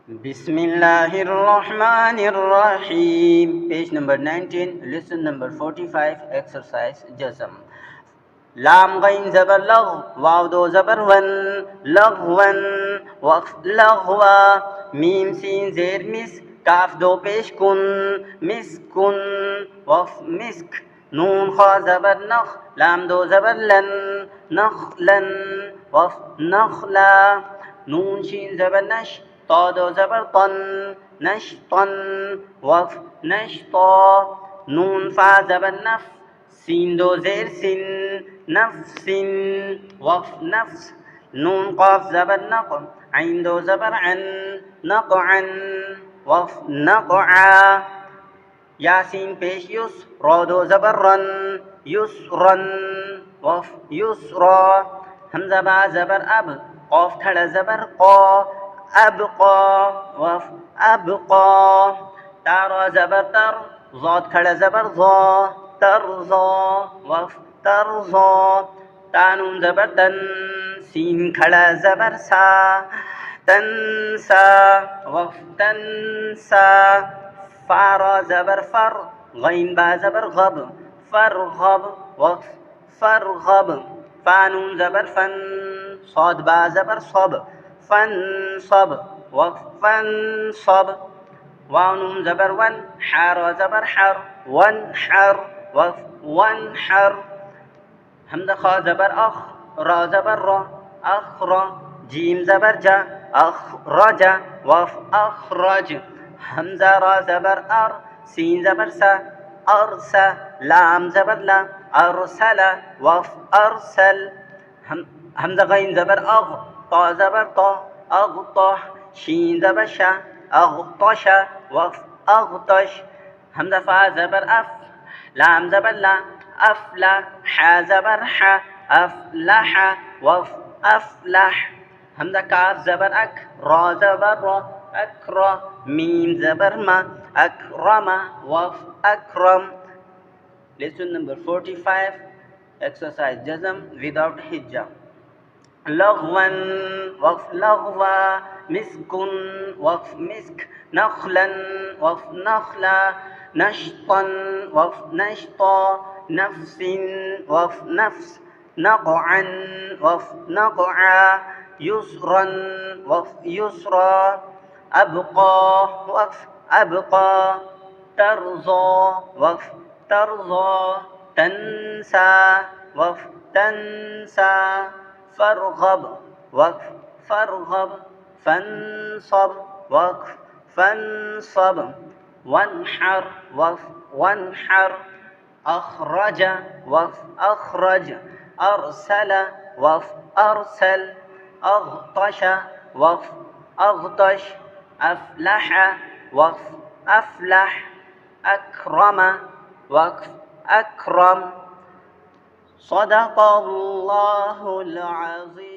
Bismillahirrahmanirrahim. Page number 19, lesson number 45, exercise Jazm. Lam ghain zabar lagh, waw do zabar wan, laghwan, waqf laghwa, mim sin zer mis, kaf do pesh kun, miskun, waqf misk, nun kha zabar nakh, lam do zabar lan, nakhlan, waqf nakhla, nun shin zabar nash, ta do zabar tan, nashtan, waqf nashta, nun fa zabar naf, sin दो जेर सिन नफ्सिन वफ नफ्स नून क़ाफ ज़बर नक़ ऐन दो ज़बर अन नक़अन वफ नक़अ यासीन पेश use रौ दो ज़बर run युसरन Waqf Yusra Hamza बा ज़बर अब क़ाफ खड़ा ज़बर क़ा अबक़ा वफ अबक़ा तारा ज़बर तर ज़ाद खड़ा ज़बर ज़ा तरज़ा वफ तरज़ा तानून ज़बर तन सीन खड़ा ज़बर सा तनसा वफ तनसा फारा ज़बर फर गैन बा ज़बर गब फरगब वफ फरगब फानून ज़बर फन साद बा ज़बर सब फनसब वफ फनसब वानून ज़बर वन हार ज़बर हर वन हर वफ वन हर हमज़ा खा ज़बर अख रा ज़बर रा अखरा जीम ज़बर जा अखरजा वफ अखरज हमज़ा रा ज़बर अर सीन ज़बर सा अरसा लाम ज़बर ला अरसला वफ अरसल हमज़ा गैन ज़बर अग ता ज़बर ता अगता शीन ज़बर शा अगतशा वफ अगतश हमज़ा फा ज़बर अफ लाम ज़बर ला अफला हा ज़बर हा अफलाह वफ अफलाह हमज़ा काफ ज़बर अक रा ज़बर रा अकरा मीम ज़बर मा अकरमा वफ अकरम. Lesson number 45, exercise Jazm without hijab. لغوا وقف لغوا مسك وقف مسك نخلا وقف نخلا نشطا وقف نشطا نفس وقف نفس نقعا وقف نقعا يسرا وقف يسرا أبقى وقف أبقى ترضى وقف ترضى تنسى وقف تنسى فرغب وقف فرغب فانصب وقف فانصب وانحر وقف وانحر أخرج وقف أخرج أرسل وقف أرسل أغطش وقف أغطش أفلح وقف أفلح أكرم وقف أكرم. صدق الله العظيم.